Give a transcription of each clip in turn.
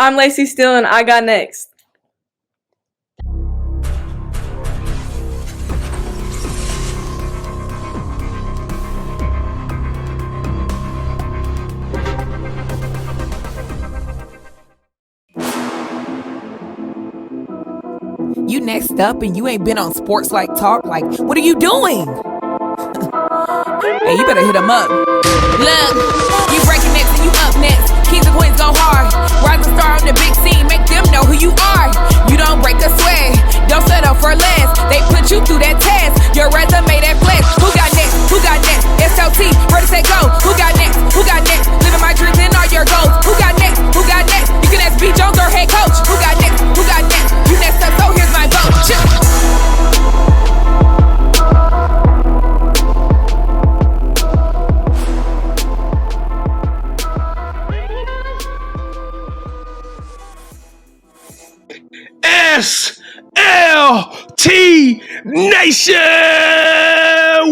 I'm Laci Steele, and I got next. You next up and you ain't been on Sportslifetalk. Like, what are you doing? Hey, you better hit him up. Look, you breaking next and you up next. Kings and queens go hard. Rising star on the big scene, make them know who you are. You don't break a sweat, don't settle for less. They put you through that test, your resume that flex. Who got next? Who got next? SLT, ready, set, go. Who got next? Who got next? Living my dreams and all your goals. Who got next? Who got next? You can ask B. Jones or head coach. Who got next? Who got next? You next up, so here's my vote. Chill. SLT Nation!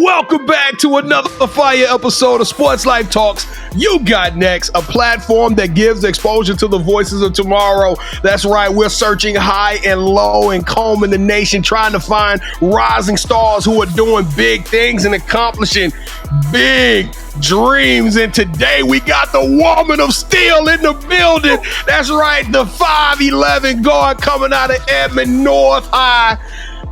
Welcome back to another fire episode of Sports Life Talks. You got next, a platform that gives exposure to the voices of tomorrow. That's right, we're searching high and low and combing the nation, trying to find rising stars who are doing big things and accomplishing big dreams. And today we got the woman of steel in the building. That's right, the 5'11" guard coming out of Edmond North High.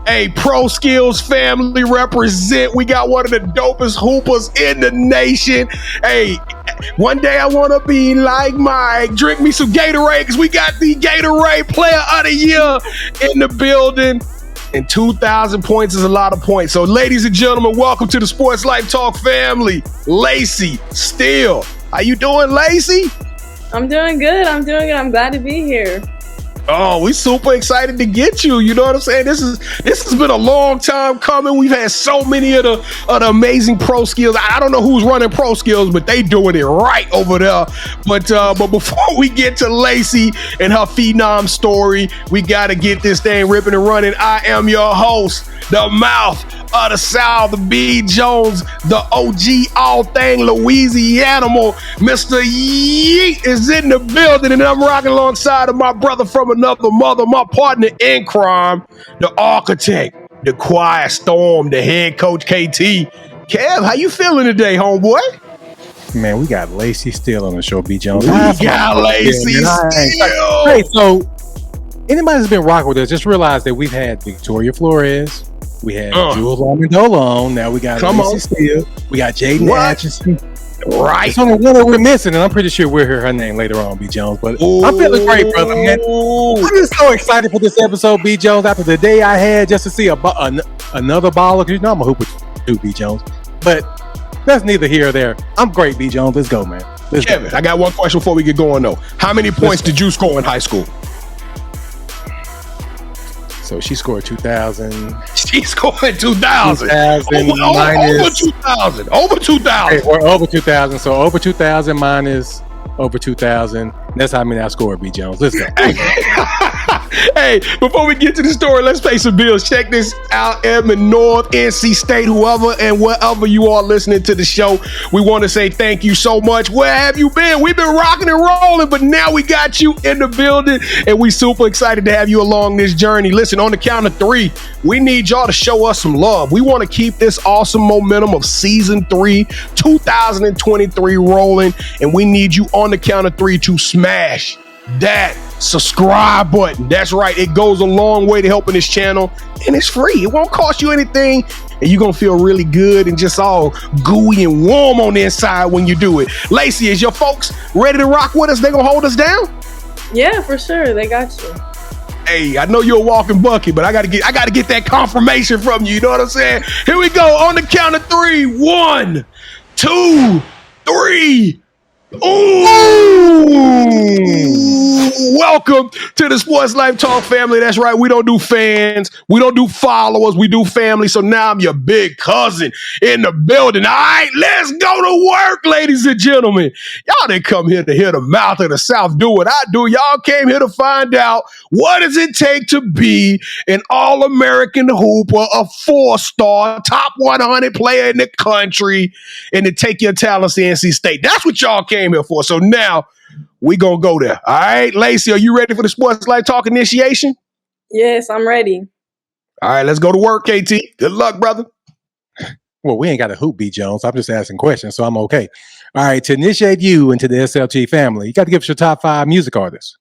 Hey, Pro Skills family represent. We got one of the dopest hoopers in the nation. Hey, one day I want to be like Mike. Drink me some Gatorade because we got the Gatorade Player of the Year in the building. And 2,000 points is a lot of points. So, ladies and gentlemen, welcome to the Sports Life Talk family. Laci Steele. How you doing, Laci? I'm doing good. I'm I'm glad to be here. Oh, we super excited to get you. You know what I'm saying? This has been a long time coming. We've had so many of the amazing Pro Skills. I don't know who's running Pro Skills, but they doing it right over there. But before we get to Laci and her Phenom story, we got to get this thing ripping and running. I am your host, the mouth of the South, the B. Jones, the OG all thing Louisiana. Mr. Yeet is in the building, and I'm rocking alongside of my brother from another mother, my partner in crime, the architect, the quiet storm, the head coach KT. Kev, how you feeling today, homeboy? Man, we got Laci Steele on the show, B. Jones. We got Laci Steele. Hey, so anybody that's been rocking with us, just realize that we've had Victoria Flores, we had Jules Amendola on, now we got Laci Steele, we got Jaden Atchison. Right. It's only one that we're missing, and I'm pretty sure we'll hear her name later on, B. Jones. But I'm feeling great, brother, man. I'm just so excited for this episode, B. Jones, after the day I had just to see another baller. Because you know I'm a hooper too, B. Jones. But that's neither here or there. I'm great, B. Jones. Let's go, man. Kevin, I got one question before we get going, though. How many points did you score in high school? So she scored 2,000. She scored 2,000. Over 2,000. Over 2,000. Hey, we're over 2,000. So over 2,000 minus over 2,000. That's how many I scored, B. Jones. Let's go. Hey, before we get to the story, let's pay some bills. Check this out. Edmond North, NC State, whoever and wherever you are listening to the show, we want to say thank you so much. Where have you been? We've been rocking and rolling, but now we got you in the building, and we super excited to have you along this journey. Listen, on the count of 3, we need y'all to show us some love. We want to keep this awesome momentum of season 3, 2023 rolling, and we need you on the count of 3 to smash that subscribe button. That's right. It goes a long way to helping this channel, and it's free. It won't cost you anything, and you're going to feel really good and just all gooey and warm on the inside when you do it. Laci, is your folks ready to rock with us? They going to hold us down? Yeah, for sure. They got you. Hey, I know you're a walking bucket, but I gotta get that confirmation from you. You know what I'm saying? Here we go. On the count of 3. 1, 2, 3. Ooh! Welcome to the Sports Life Talk family. That's right. We don't do fans. We don't do followers. We do family. So now I'm your big cousin in the building. All right, let's go to work, ladies and gentlemen. Y'all didn't come here to hear the mouth of the South do what I do. Y'all came here to find out what does it take to be an All-American hooper, a 4-star, top 100 player in the country, and to take your talents to NC State. That's what y'all came here for. So now We gonna go there. All right, Laci, are you ready for the Sports Life Talk initiation? Yes, I'm ready. All right, let's go to work, KT. Good luck, brother. Well, we ain't got a hoop, B. Jones. I'm just asking questions, so I'm okay. All right, to initiate you into the SLT family, you got to give us your top 5 music artists.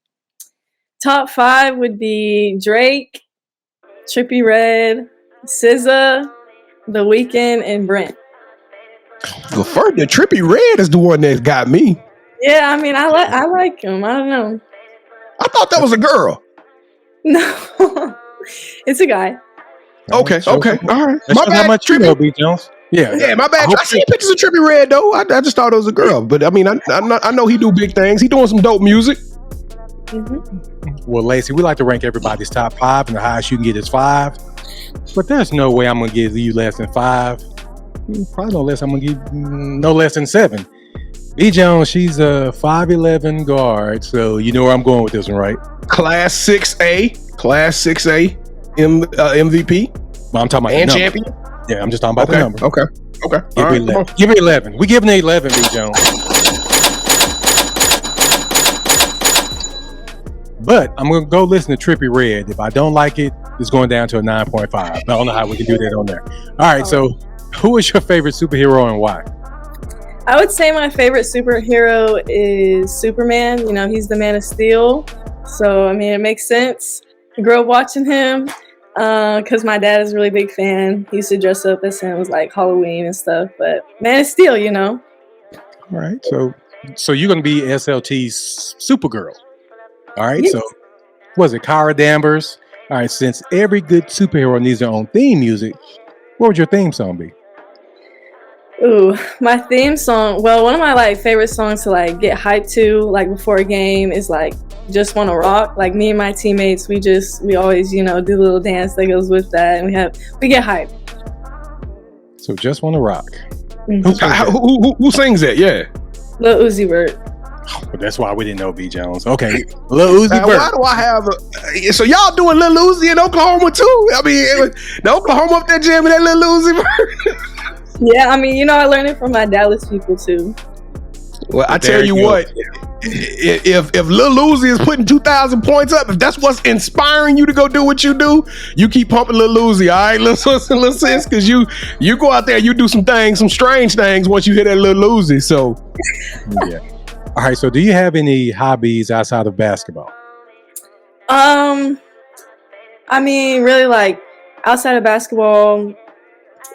Top 5 would be Drake, Trippie Redd, SZA, The Weeknd, and Brent. The Trippie Redd is the one that got me. Yeah, I mean, I like him. I don't know. I thought that was a girl. No, it's a guy. Okay. All right. My bad. How much you know, B. Jones? Yeah, my bad. I seen pictures of Trippie Redd though. I just thought it was a girl, but I mean, I know he do big things. He doing some dope music. Mm-hmm. Well, Laci, we like to rank everybody's top 5, and the highest you can get is 5. But there's no way I'm gonna give you less than 5. Probably no less. I'm gonna give no less than 7. B. Jones, she's a 5'11" guard, so you know where I'm going with this one, right? Class 6A MVP. Well, I'm talking about and the champion. Yeah, I'm just talking about the number. Okay. Give me 11. Give me 11. We giving it 11, B. Jones. But I'm gonna go listen to Trippie Redd. If I don't like it, it's going down to a 9.5. I don't know how we can do that on there. All right. So, who is your favorite superhero and why? I would say my favorite superhero is Superman. You know, he's the Man of Steel. So, I mean, it makes sense. I grew up watching him because my dad is a really big fan. He used to dress up as him. It was like Halloween and stuff. But Man of Steel, you know. All right. So you're going to be SLT's Supergirl. All right. Yes. So, was it Cara Danvers? All right. Since every good superhero needs their own theme music, what would your theme song be? Ooh, my theme song. Well, one of my favorite songs to get hyped to before a game is Just Wanna Rock. Me and my teammates, we always do a little dance that goes with that, and we get hyped. So Just Wanna Rock. Mm-hmm. Who sings that? Yeah, Lil Uzi Vert. But that's why we didn't know B. Jones. Okay, Lil Uzi Vert. Why do I have so y'all doing Lil Uzi in Oklahoma too? I mean, the Oklahoma up there jamming that Lil Uzi Vert. Yeah, I mean, I learned it from my Dallas people too. Well, I tell you what, if Lil Uzi is putting 2,000 points up, if that's what's inspiring you to go do what you do, you keep pumping Lil Uzi, all right, little sis, because you go out there, you do some strange things once you hit that Lil Uzi. So, yeah. All right. So, do you have any hobbies outside of basketball? I mean, really, outside of basketball.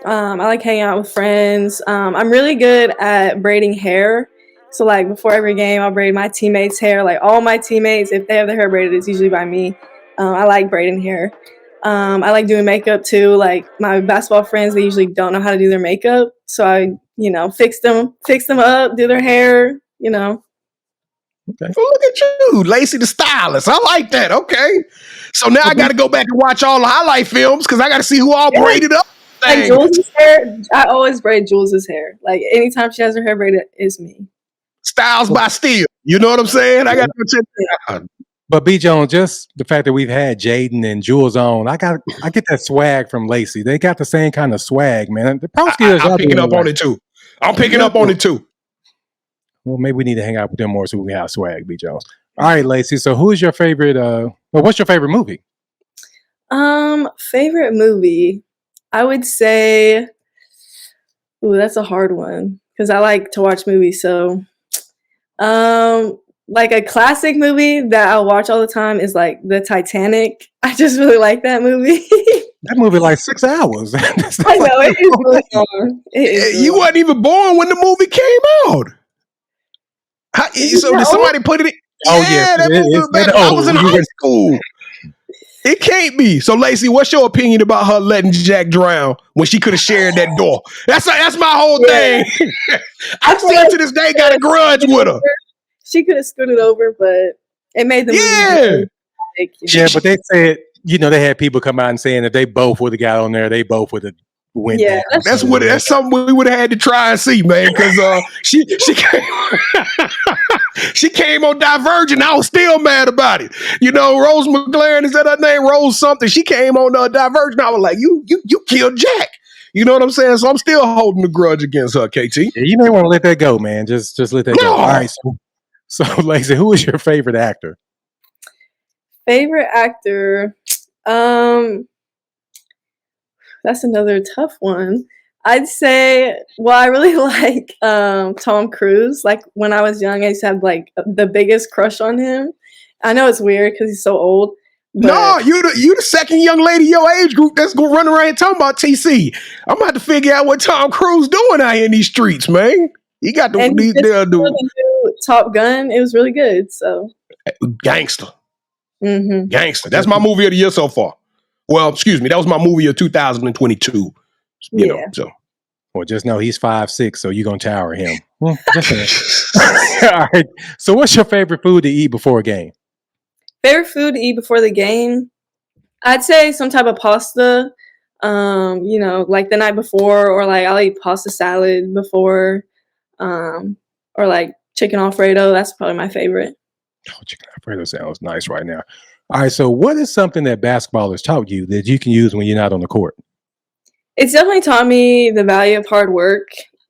I like hanging out with friends. I'm really good at braiding hair. So before every game, I'll braid my teammates' hair. All my teammates, if they have their hair braided, it's usually by me. I like braiding hair. I like doing makeup too. My basketball friends, they usually don't know how to do their makeup. So I, fix them up, do their hair, Okay. Well, look at you, Laci the stylist. I like that. Okay. So now I got to go back and watch all the highlight films because I got to see who all braided up. Jules' hair, I always braid Jules' hair. Anytime she has her hair braided, it's me. Styles by Steele. You know what I'm saying? I got to check that out. But B. Jones, just the fact that we've had Jaden and Jules on, I get that swag from Laci. They got the same kind of swag, man. The pro skillers I'm picking up on it too. I'm picking up on it too. Well, maybe we need to hang out with them more so we can have swag, B. Jones. All right, Laci. So who's your favorite what's your favorite movie? Favorite movie. I would say, that's a hard one because I like to watch movies. So, a classic movie that I'll watch all the time is the Titanic. I just really like that movie. That movie 6 hours. I know it is really long. You wasn't even born when the movie came out. So did somebody put it in? Oh yeah, that movie. I was in high school. It can't be. So, Laci, what's your opinion about her letting Jack drown when she could have shared that door? That's my whole thing. I still to this day got a grudge with her. She could have scooted over, but it made the movie. Yeah, but they said, they had people come out and saying that they both would have got on there. They both would have went. Yeah, that's something we would have had to try and see, man. Because she came on Divergent. I was still mad about it. Rose McLaren, is that her name? Rose something. She came on Divergent. I was like, you killed Jack. You know what I'm saying? So I'm still holding the grudge against her, KT. Yeah, you may want to let that go, man. Just let that go. All right. So, Laci, who is your favorite actor? Favorite actor? That's another tough one. I'd say, well, I really like Tom Cruise. Like when I was young, I used to have like the biggest crush on him. I know it's weird because he's so old. No, you the second young lady your age group that's gonna run around talking about TC. I'm gonna have to figure out what Tom Cruise doing out here in these streets, man. He got the new Top Gun. It was really good. So gangster, mm-hmm. Gangster. That's my movie of the year so far. Well, excuse me, that was my movie of 2022. You know, so. Well, just know he's 5'6", so you're gonna tower him. All right. So, what's your favorite food to eat before a game? Favorite food to eat before the game? I'd say some type of pasta. You know, like the night before, or like I'll eat pasta salad before, or like chicken Alfredo. That's probably my favorite. Oh, chicken Alfredo sounds nice right now. All right. So, what is something that basketball has taught you that you can use when you're not on the court? It's definitely taught me the value of hard work.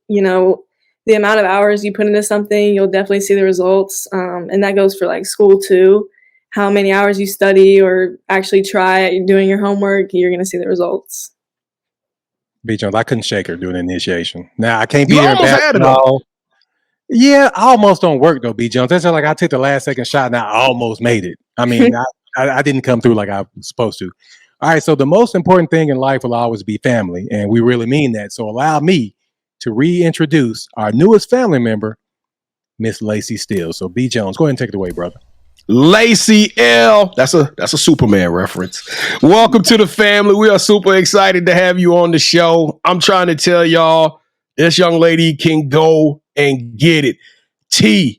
You know, the amount of hours you put into something, you'll definitely see the results. And that goes for like school too. How many hours you study or actually try doing your homework, you're going to see the results. B. Jones, I couldn't shake her doing initiation. Now, I can't be you there in basketball. Yeah, I almost don't work though, B. Jones. That's like I took the last second shot and I almost made it. I mean, I didn't come through like I was supposed to. All right, so the most important thing in life will always be family, and we really mean that. So allow me to reintroduce our newest family member, Miss Laci Steele. So B. Jones, go ahead and take it away, brother. Laci L. That's a Superman reference. Welcome to the family. We are super excited to have you on the show. I'm trying to tell y'all, this young lady can go and get it. TOUGH.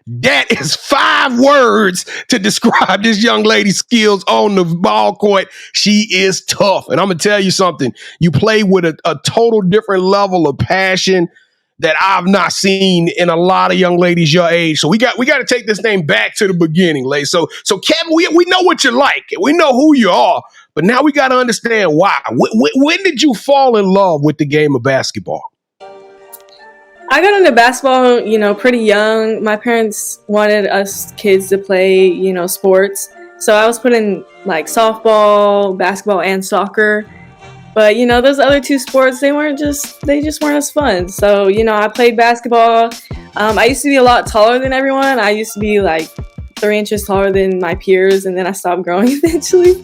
That is 5 words to describe this young lady's skills on the ball court. She is tough. And I'm going to tell you something. You play with a total different level of passion that I've not seen in a lot of young ladies your age. So we got to take this thing back to the beginning, Laci. So Kevin, we know what you're like. We know who you are. But now we got to understand why. When did you fall in love with the game of basketball? I got into basketball, you know, pretty young. My parents wanted us kids to play, you know, sports. So I was put in like softball, basketball, and soccer. But, you know, those other 2 sports, they just weren't as fun. So, you know, I played basketball. I used to be a lot taller than everyone. I used to be like 3 inches taller than my peers, and then I stopped growing eventually.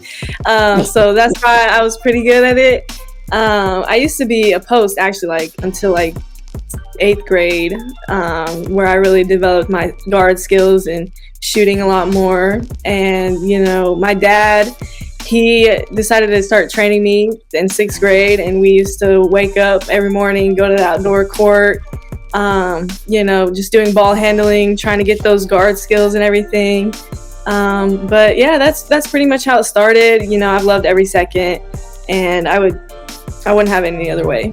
So that's why I was pretty good at it. I used to be a post actually like until like 8th grade, where I really developed my guard skills and shooting a lot more. And, you know, my dad, he decided to start training me in 6th grade, and we used to wake up every morning, go to the outdoor court, you know, just doing ball handling, trying to get those guard skills and everything. But yeah, that's pretty much how it started. You know, I've loved every second, and I wouldn't have it any other way.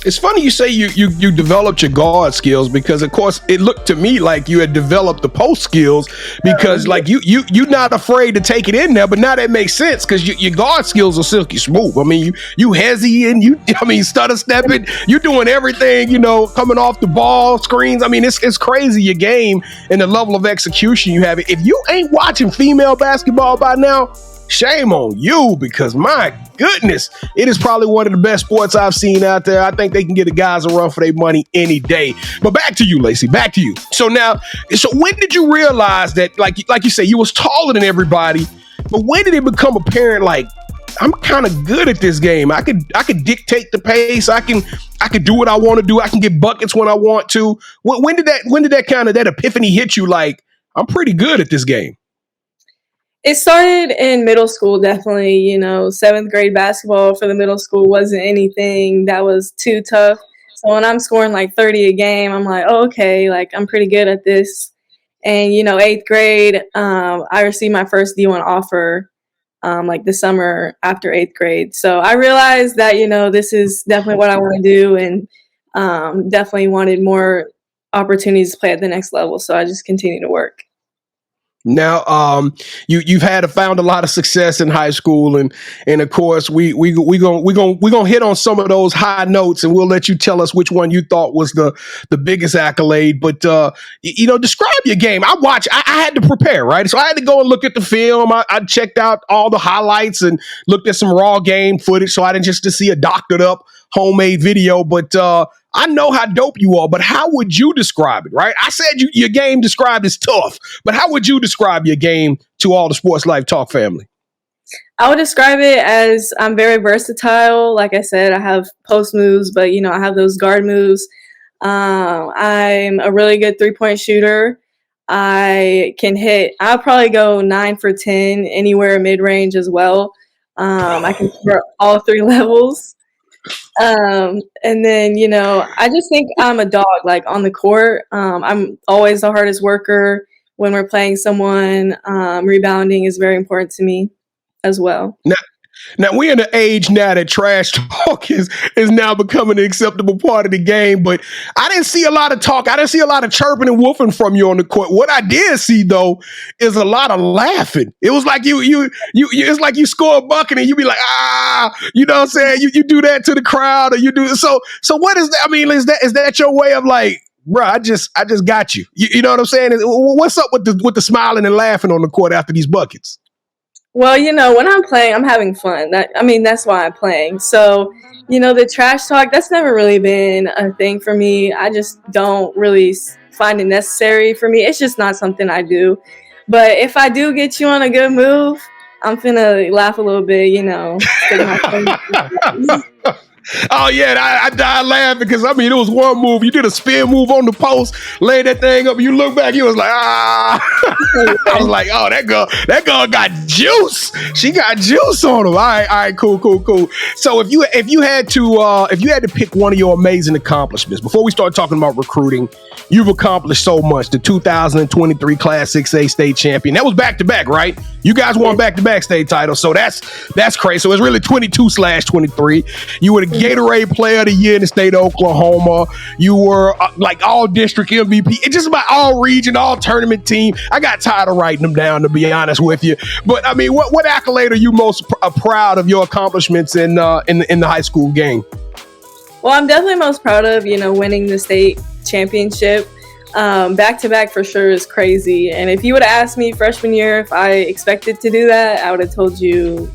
It's funny you say you developed your guard skills, because of course it looked to me like you had developed the post skills, because like you're not afraid to take it in there. But now that makes sense, because your guard skills are silky smooth. I mean, you hezzy and stutter stepping, you're doing everything, you know, coming off the ball, screens. I mean, it's crazy your game and the level of execution you have. If you ain't watching female basketball by now, shame on you, because my goodness, it is probably one of the best sports I've seen out there. I think they can get the guys a run for their money any day. But back to you, Laci, back to you. So when did you realize that, like you say, you was taller than everybody, but when did it become apparent, like, I'm kind of good at this game. I could dictate the pace. I could do what I want to do. I can get buckets when I want to. When did that kind of that epiphany hit you, like, I'm pretty good at this game? It started in middle school, definitely. You know, 7th grade basketball for the middle school wasn't anything that was too tough. So when I'm scoring like 30 a game, I'm like, oh, okay, like I'm pretty good at this. And, you know, 8th grade, I received my first D1 offer like the summer after 8th grade. So I realized that, you know, this is definitely what I want to do, and definitely wanted more opportunities to play at the next level. So I just continue to work. Now, you've found a lot of success in high school, and of course we gonna hit on some of those high notes, and we'll let you tell us which one you thought was the biggest accolade. But describe your game. I had to prepare, right? So I had to go and look at the film. I checked out all the highlights and looked at some raw game footage, so I didn't just to see a doctored up homemade video, but I know how dope you are, but how would you describe it, right? I said your game described as tough, but how would you describe your game to all the Sports Life Talk family? I would describe it as I'm very versatile. Like I said, I have post moves, but, I have those guard moves. I'm a really good three-point shooter. I can hit, I'll probably go 9 for 10 anywhere mid-range as well. I can cover all 3 levels. And then, I just think I'm a dog, like on the court. I'm always the hardest worker when we're playing someone. Rebounding is very important to me as well. Now we're in an age now that trash talk is now becoming an acceptable part of the game, but I didn't see a lot of talk. I didn't see a lot of chirping and woofing from you on the court. What I did see though is a lot of laughing. It was like you it's like you score a bucket and you be like, you know what I'm saying? You do that to the crowd, or you do so what is that? I mean, is that your way of like, bro, I just got you. You know what I'm saying? What's up with the smiling and laughing on the court after these buckets? Well, when I'm playing, I'm having fun. That's why I'm playing. So, the trash talk, that's never really been a thing for me. I just don't really find it necessary for me. It's just not something I do. But if I do get you on a good move, I'm finna laugh a little bit, Oh yeah, I died laughing because it was one move. You did a spin move on the post, laid that thing up. You look back, you was like, I was like, oh, that girl got juice. She got juice on him. All right, cool. So if you had to pick one of your amazing accomplishments before we start talking about recruiting, you've accomplished so much. The 2023 Class 6A state champion. That was back to back, right? You guys won back to back state titles, so that's crazy. So it's really 22/23. You were the Gatorade Player of the Year in the state of Oklahoma. You were like all district MVP. It's just about all region, all tournament team. I got tired of writing them down, to be honest with you. But I mean, what accolade are you most proud of your accomplishments in the high school game? Well, I'm definitely most proud of winning the state championship. Back to back for sure is crazy. And if you would have asked me freshman year if I expected to do that, I would have told you,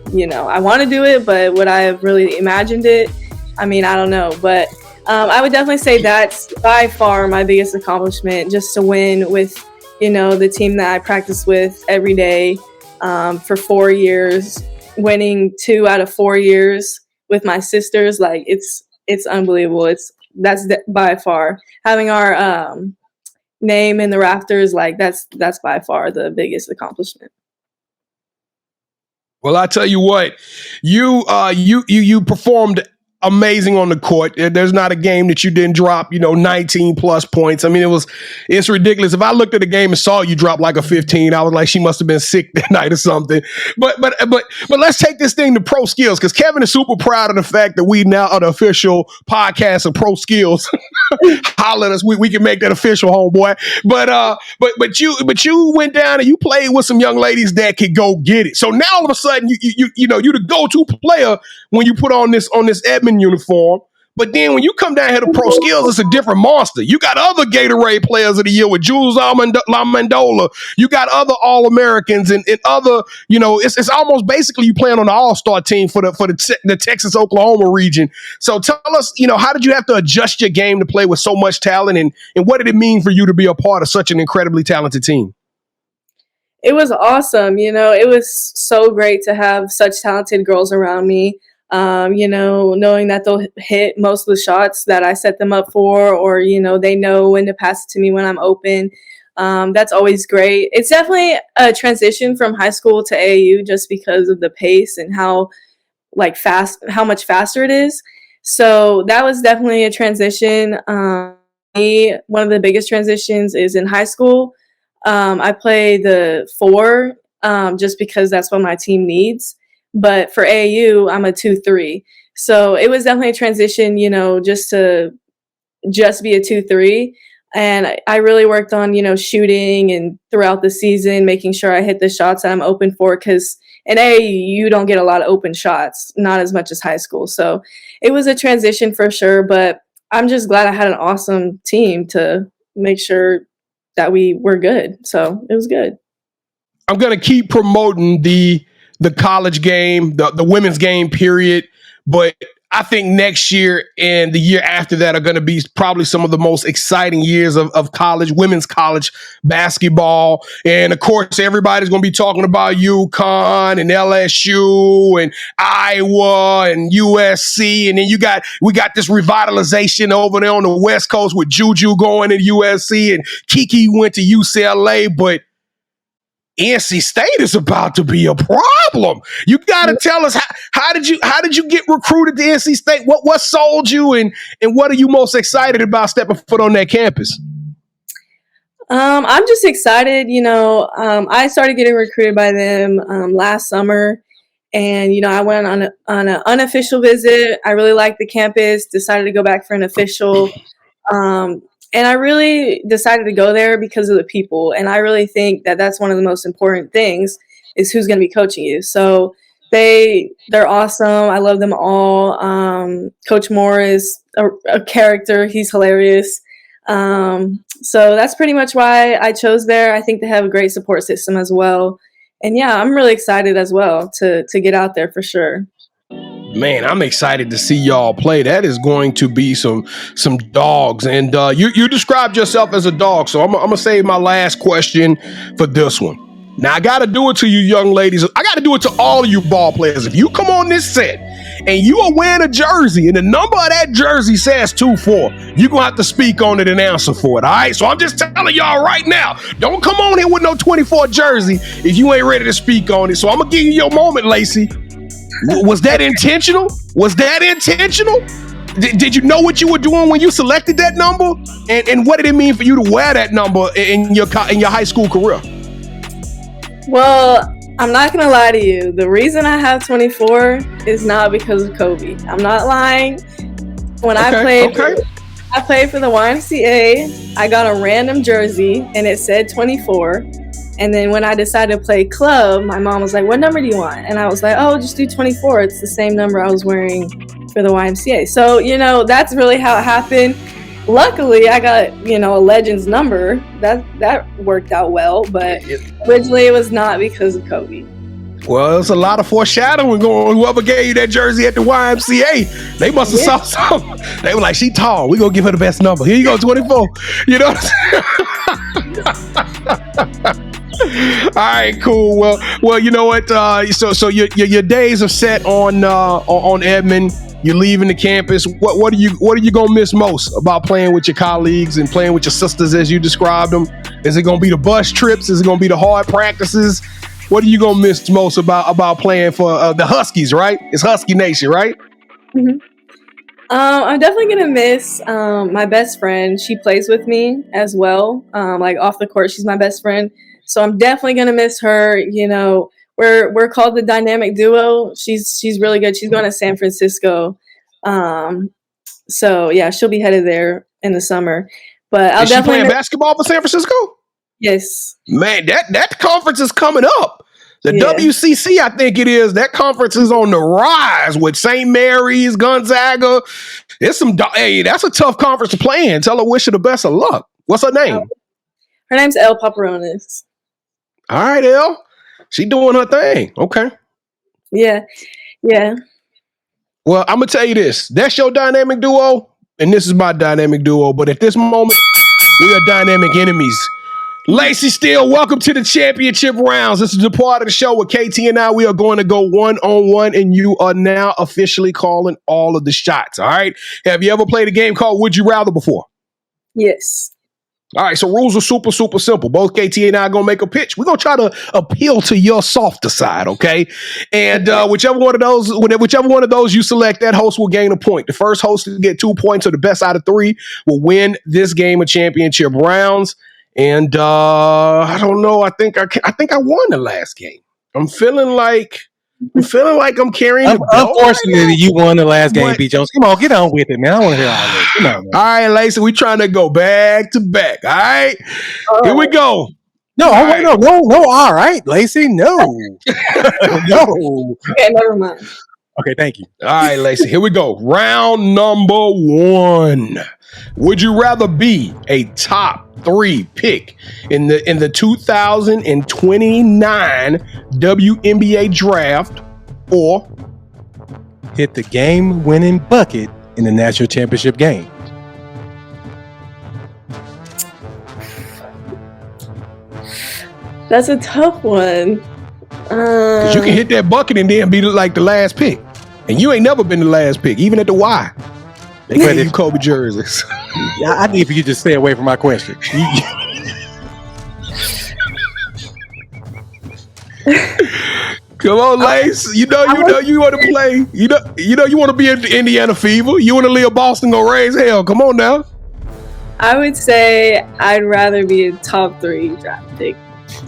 I want to do it, but would I have really imagined it? I mean, I don't know. But I would definitely say that's by far my biggest accomplishment, just to win with, the team that I practice with every day for 4 years, winning 2 out of 4 years with my sisters. Like, it's unbelievable. That's by far having our name in the rafters. Like that's by far the biggest accomplishment. Well, I tell you what, you performed amazing on the court. There's not a game that you didn't drop, 19 plus points. I mean, it's ridiculous. If I looked at the game and saw you drop like a 15, I was like, she must have been sick that night or something. But let's take this thing to Pro Skills, because Kevin is super proud of the fact that we now are the official podcast of Pro Skills. Holler at us, we can make that official, homeboy. But you went down and you played with some young ladies that could go get it. So now all of a sudden you're the go-to player when you put on this Edmond uniform. But then when you come down here to Pro Skills, it's a different monster. You got other Gatorade Players of the Year with Jules Lamandola. You got other All-Americans and other, it's almost basically you playing on the All-Star team for the Texas-Oklahoma region. So tell us, how did you have to adjust your game to play with so much talent, and what did it mean for you to be a part of such an incredibly talented team? It was awesome. It was so great to have such talented girls around me. Knowing that they'll hit most of the shots that I set them up for, or, they know when to pass it to me when I'm open. That's always great. It's definitely a transition from high school to AAU just because of the pace and how much faster it is. So that was definitely a transition. One of the biggest transitions is in high school. I play the 4 just because that's what my team needs. But for AAU, I'm a 2-3. So it was definitely a transition, just to be a 2-3. And I really worked on, shooting and throughout the season, making sure I hit the shots that I'm open for. Because in A, you don't get a lot of open shots, not as much as high school. So it was a transition for sure. But I'm just glad I had an awesome team to make sure that we were good. So it was good. I'm going to keep promoting the college game, the women's game, period. But I think next year and the year after that are going to be probably some of the most exciting years of college, women's college basketball. And of course, everybody's going to be talking about UConn and LSU and Iowa and USC. And then we got this revitalization over there on the West Coast with Juju going to USC and Kiki went to UCLA. But NC State is about to be a problem. You got to tell us how did you get recruited to NC State? What sold you, and what are you most excited about stepping foot on that campus? I'm just excited. I started getting recruited by them last summer, and I went on an unofficial visit. I really liked the campus. Decided to go back for an official. And I really decided to go there because of the people. And I really think that that's one of the most important things is who's going to be coaching you. So they're awesome. I love them all. Coach Moore is a character. He's hilarious. So that's pretty much why I chose there. I think they have a great support system as well. And yeah, I'm really excited as well to get out there for sure. Man, I'm excited to see y'all play. That is going to be some dogs. And you described yourself as a dog, so I'm gonna save my last question for this one. Now, I got to do it to you young ladies. I got to do it to all of you ball players. If you come on this set and you are wearing a jersey and the number of that jersey says 24, you're going to have to speak on it and answer for it, all right? So I'm just telling y'all right now, don't come on here with no 24 jersey if you ain't ready to speak on it. So I'm going to give you your moment, Laci. Was that intentional? Did you know what you were doing when you selected that number? And what did it mean for you to wear that number in your high school career? Well, I'm not going to lie to you. The reason I have 24 is not because of Kobe. I'm not lying. When I played for the YMCA, I got a random jersey and it said 24. And then when I decided to play club, my mom was like, "What number do you want?" And I was like, "Oh, just do 24. It's the same number I was wearing for the YMCA." So, that's really how it happened. Luckily, I got, a Legends number. That worked out well, but originally it was not because of Kobe. Well, there's a lot of foreshadowing going on. Whoever gave you that jersey at the YMCA, they must have saw something. They were like, "She tall. We're going to give her the best number. Here you go, 24. You know what I'm saying? All right, cool. Well, you know what? So your days are set on Edmond. You're leaving the campus. What are you gonna miss most about playing with your colleagues and playing with your sisters as you described them? Is it gonna be the bus trips? Is it gonna be the hard practices? What are you gonna miss most about playing for the Huskies? Right? It's Husky Nation, right? Mm-hmm. I'm definitely gonna miss my best friend. She plays with me as well. Like off the court, she's my best friend. So I'm definitely gonna miss her. We're called the Dynamic Duo. She's really good. She's going to San Francisco. So yeah, she'll be headed there in the summer. But I'll definitely playing basketball for San Francisco? Yes. Man, that conference is coming up. The WCC, I think it is. That conference is on the rise with St. Mary's, Gonzaga. That's a tough conference to play in. Tell her wish her the best of luck. What's her name? Her name's Elle Paparonis. All right, Elle. She doing her thing. Okay. Yeah. Well, I'm going to tell you this. That's your dynamic duo, and this is my dynamic duo. But at this moment, we are dynamic enemies. Laci Steele, welcome to the championship rounds. This is the part of the show with KT and I. We are going to go one-on-one, and you are now officially calling all of the shots, all right? Have you ever played a game called Would You Rather before? Yes. All right, so rules are super, super simple. Both KT and I are going to make a pitch. We're going to try to appeal to your softer side, okay? And whichever one of those you select, that host will gain a point. The first host to get 2 points or the best out of 3 will win this game of championship rounds. And I don't know. I think I won the last game. I'm feeling like I'm feeling like I'm carrying the belt. Unfortunately, you won the last game, But- B. Jones. Come on, get on with it, man. I want to hear all this. Come on, man. All right, Laci, we trying to go back to back. All right, here we go. No, All wait, right. no. All right, Laci, no, no. Okay, never mind. Okay, thank you. All right, Laci, here we go. Round number 1. Would you rather be a top 3 pick in the 2029 WNBA draft, or Hit the game-winning bucket in the national championship game? That's a tough one. because you can hit that bucket and then be like the last pick, and you ain't never been the last pick, even at the Y. They But gave if- you Kobe jerseys. I need for you to stay away from my question. Come on, Lace. You know you want to play. You know you want to be in Indiana Fever. You want to leave Boston go raise hell. Come on now. I would say I'd rather be a top 3 draft pick.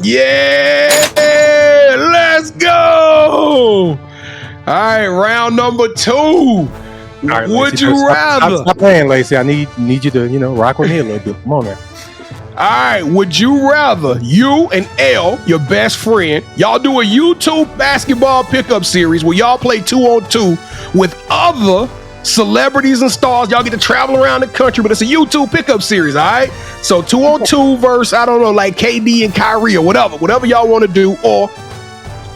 Yeah, let's go. All right, round number 2. All right, Would Laci, you stop rather? Stop playing, Laci. I need you to rock with me a little bit. Come on, man. All right, would you rather you and L, your best friend, y'all do a YouTube basketball pickup series where y'all play 2-on-2 with other celebrities and stars? Y'all get to travel around the country, but it's a YouTube pickup series, all right? So 2-on-2 versus, I don't know, like KD and Kyrie or whatever y'all want to do, or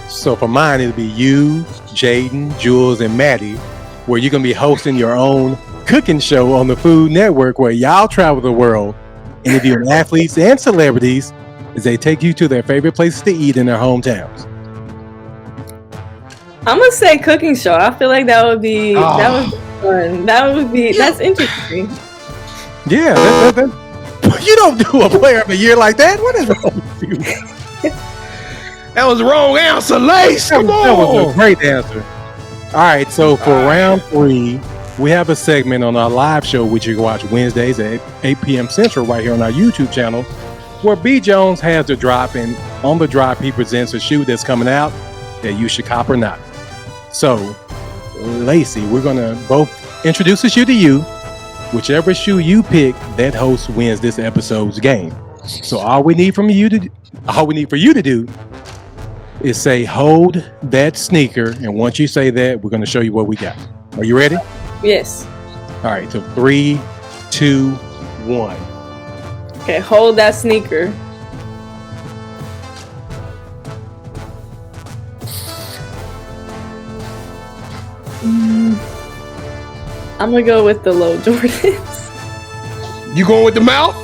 So for mine, it'll be you, Jaden, Jules, and Maddie, where you're gonna be hosting your own cooking show on the Food Network, where y'all travel the world, interviewing athletes and celebrities as they take you to their favorite places to eat in their hometowns. I'm gonna say cooking show. I feel like that would be fun. That's interesting. Yeah, that you don't do a player of the year like that. What is wrong with you? that was the wrong answer, Lace. Come That was a on. great answer. All right, so for round 3, we have a segment on our live show, which you can watch Wednesdays at 8 p.m. Central right here on our YouTube channel, where B. Jones has the drop, and on the drop, he presents a shoe that's coming out that you should cop or not. So, Laci, we're going to both introduce the shoe to you. Whichever shoe you pick, that host wins this episode's game. So all we need for you to do is say, hold that sneaker. And once you say that, we're going to show you what we got. Are you ready? Yes. All right, so 3, 2, 1. Okay, hold that sneaker. I'm gonna go with the low Jordans. You going with the mouth?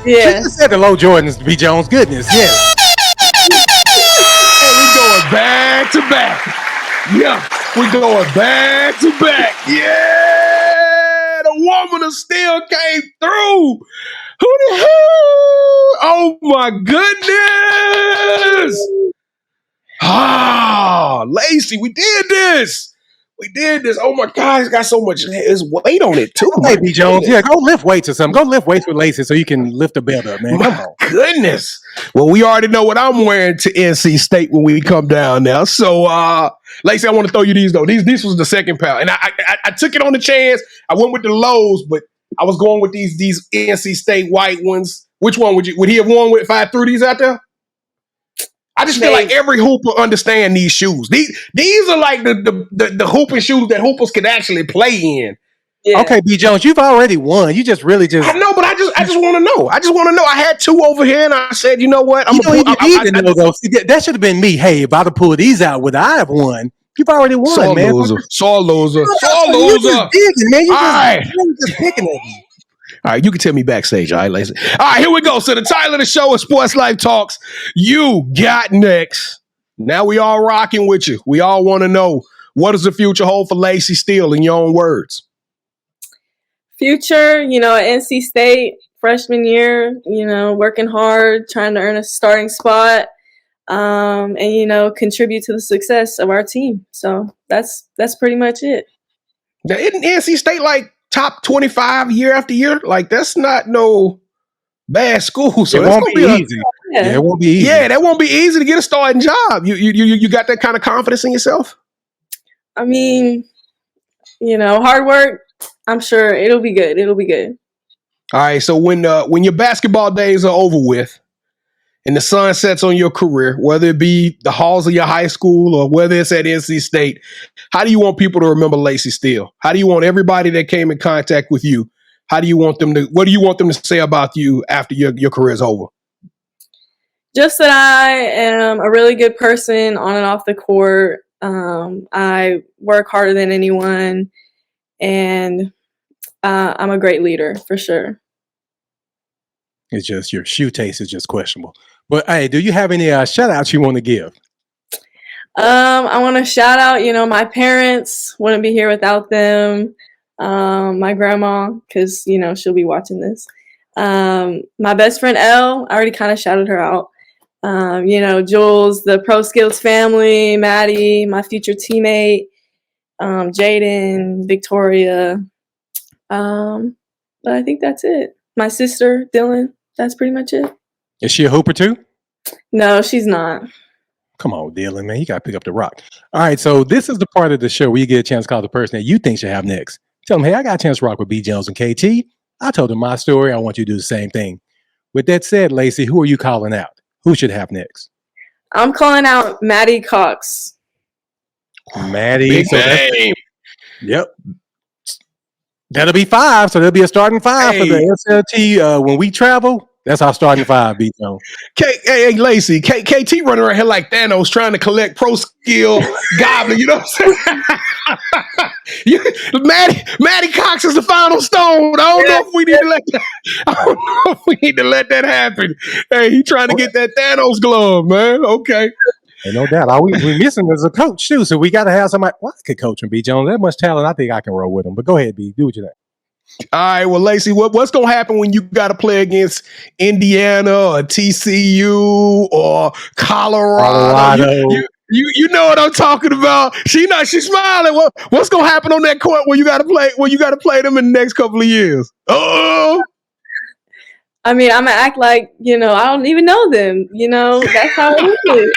Yeah. She just said the low Jordans, B. Jones. Goodness, yes. Hey, we going back to back. Yeah, we going back to back. Yeah, the woman of steel came through. Who the hell? Oh my goodness! Ah, Laci, we did this. We did this. Oh my God, it's got so much. There's weight on it too. Hey, B. Jones, yeah, go lift weights or something. Go lift weights with Laci so you can lift the belt up, man. Come on. Goodness. Well, we already know what I'm wearing to NC State when we come down now. So, Laci, I want to throw you these though. These was the second pair, and I took it on the chance. I went with the lows, but I was going with these NC State white ones. Which one would he have worn if I threw these out there? I just feel like every hooper understand these shoes. These are like the hooping shoes that hoopers can actually play in. Yeah. Okay, B. Jones, you've already won. You just really I know, but I just want to know. I just want to know. I had 2 over here, and I said, you know what? you need to know those. That should have been me. Hey, if I'd have pulled these out, would I have won? You've already won, Sore man. loser. You just digging, man. You All right. just picking at me. All right, you can tell me backstage. All right, Laci. All right, here we go. So the title of the show is Sports Life Talks. You got next. Now we all rocking with you. We all want to know, what does the future hold for Laci Steele in your own words? Future, at NC State, freshman year, working hard, trying to earn a starting spot, and contribute to the success of our team. So that's pretty much it. Now, isn't NC State like top 25 year after year? Like, that's not no bad school, so it that's won't gonna be be easy. Yeah. Yeah, it won't be easy. Yeah, that won't be easy to get a starting job. You got that kind of confidence in yourself? I mean, hard work. I'm sure it'll be good. It'll be good. All right. So when your basketball days are over with, and the sun sets on your career, whether it be the halls of your high school or whether it's at NC State, how do you want people to remember Laci Steele? How do you want everybody that came in contact with you? What do you want them to say about you after your career is over? Just that I am a really good person on and off the court. I work harder than anyone, and I'm a great leader for sure. It's just your shoe taste is just questionable. But hey, do you have any shout outs you want to give? I want to shout out, my parents. Wouldn't be here without them. My grandma, because she'll be watching this. My best friend Elle, I already kind of shouted her out. Jules, the Pro Skills family, Maddie, my future teammate, Jaden, Victoria. But I think that's it. My sister, Dylan. That's pretty much it. Is she a hooper too? No, she's not. Come on, Dylan, man. You got to pick up the rock. All right, so this is the part of the show where you get a chance to call the person that you think should have next. Tell them, hey, I got a chance to rock with B. Jones and KT. I told them my story. I want you to do the same thing. With that said, Laci, who are you calling out? Who should have next? I'm calling out Maddie Cox. Maddie. Big name. Yep. That'll be 5. So there'll be a starting 5 for the SLT when we travel. That's our starting 5, B. Jones. Hey, Laci, KT running around here like Thanos trying to collect pro skill goblin. You know what I'm saying? Maddie Cox is the final stone. I don't know if we need to let that happen. Hey, he trying to get that Thanos glove, man. Okay. Hey, no doubt. All we're missing is a coach too. So we got to have somebody. Well, I could coach him, B. Jones. That much talent. I think I can roll with him. But go ahead, B. Do what you think. All right, well, Laci, what's going to happen when you got to play against Indiana or TCU or Colorado? You know what I'm talking about. She's smiling. What's going to happen on that court when you got to play them in the next couple of years? Oh. I mean, I'm going to act like, I don't even know them. That's how it is.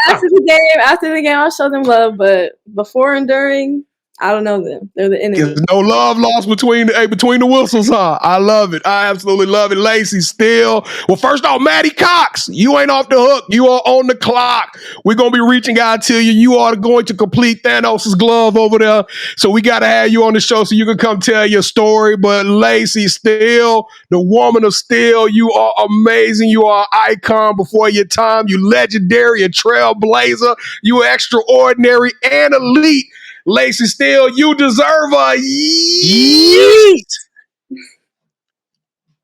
After the game, I'll show them love. But before and during, I don't know them. They're the enemy. There's no love lost between the whistles, huh? I love it. I absolutely love it. Laci Steele. Well, first off, Maddie Cox, you ain't off the hook. You are on the clock. We're going to be reaching out to you. You are going to complete Thanos' glove over there. So we got to have you on the show so you can come tell your story. But Laci Steele, the woman of steel, you are amazing. You are an icon before your time. You legendary, a trailblazer. You extraordinary and elite. Laci Steele, you deserve a yeet.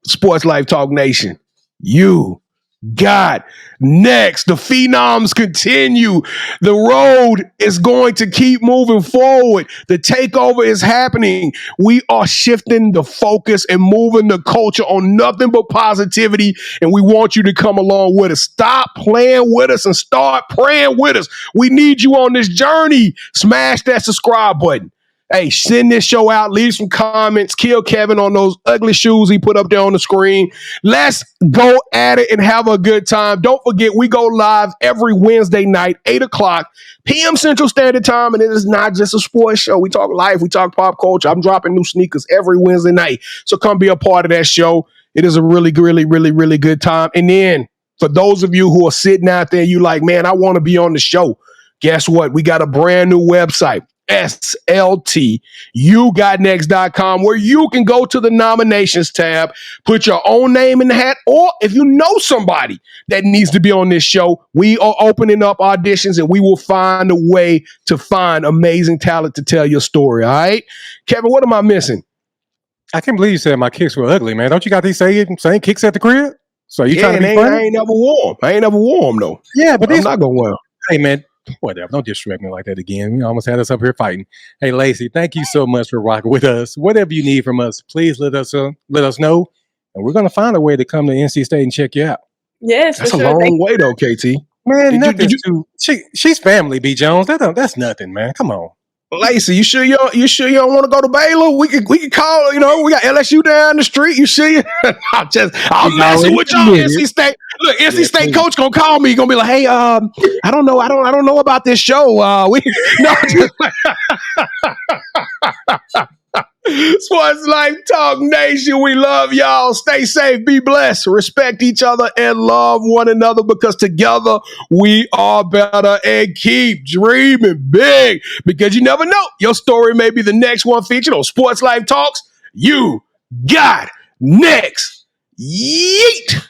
Sportslife Nation, you got next. The Phenoms continue. The road is going to keep moving forward. The takeover is happening. We are shifting the focus and moving the culture on nothing but positivity, and we want you to come along with us. Stop playing with us and start praying with us. We need you on this journey. Smash that subscribe button. Hey, send this show out. Leave some comments. Kill Kevin on those ugly shoes he put up there on the screen. Let's go at it and have a good time. Don't forget, we go live every Wednesday night, 8 o'clock p.m. Central Standard Time, and it is not just a sports show. We talk life. We talk pop culture. I'm dropping new sneakers every Wednesday night, so come be a part of that show. It is a really, really, really, really good time. And then for those of you who are sitting out there, you like, man, I want to be on the show. Guess what? We got a brand new website. SLTUGotNext.com, where you can go to the nominations tab, put your own name in the hat, or if you know somebody that needs to be on this show, we are opening up auditions and we will find a way to find amazing talent to tell your story. All right, Kevin, what am I missing? I can't believe you said my kicks were ugly, man. Don't you got these same kicks at the crib? So you trying to be funny? I ain't never wore them though. Yeah, but I'm not gonna wear them. Hey, man. Whatever. Don't disrespect me like that again. You almost had us up here fighting. Hey, Laci, thank you so much for rocking with us. Whatever you need from us, please let us know, and we're gonna find a way to come to NC State and check you out. Yes, that's a long way though, KT. Man, she's family, B. Jones. That's nothing, man. Come on. Laci, you sure you don't want to go to Baylor? We could call, we got LSU down the street. You sure I'm messing with y'all. NC State. Look, NC State coach gonna call me, gonna be like, hey, I don't know about this show. Sports Life Talk Nation, we love y'all. Stay safe, be blessed, respect each other, and love one another, because together we are better, and keep dreaming big, because you never know. Your story may be the next one featured on Sports Life Talks. You got next. Yeet.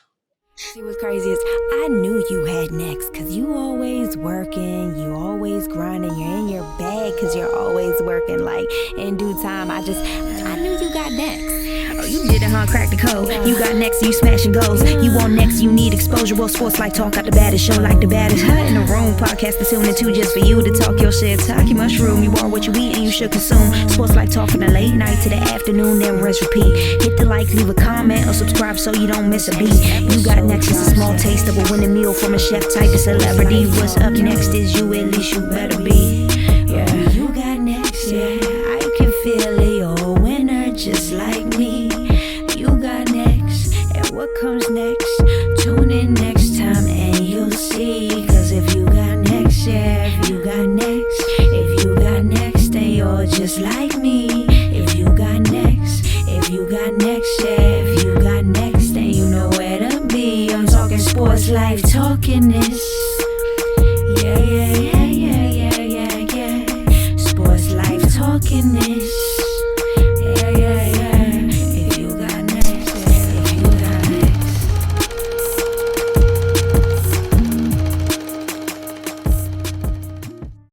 See what's crazy is I knew you had next, cause you always working, you always grinding, you're in your bag cause you're always working. Like in due time, I knew you got next. Oh, you did it, huh? Crack the code. You got next, you smashing goals. You want next, you need exposure. Well, Sports Life Talk got the baddest show, like the baddest in the room. Podcast to tune into just for you to talk your shit. Talk your mushroom. You are what you eat and you should consume. Sports Life Talk from the late night to the afternoon, then rest repeat. Hit the like, leave a comment, or subscribe so you don't miss a beat. You got next is a small taste of a winning meal from a chef type of celebrity. What's up next is you, at least you better be. Yeah, you got next, yeah. I can feel it, you're a winner just like me. You got next, and what comes next? Tune in next time and you'll see. Cause if you got next, yeah, if you got next, then you're just like me. If you got next, yeah, if you got next, then you know where to be. I'm talking Sports Life, talking this.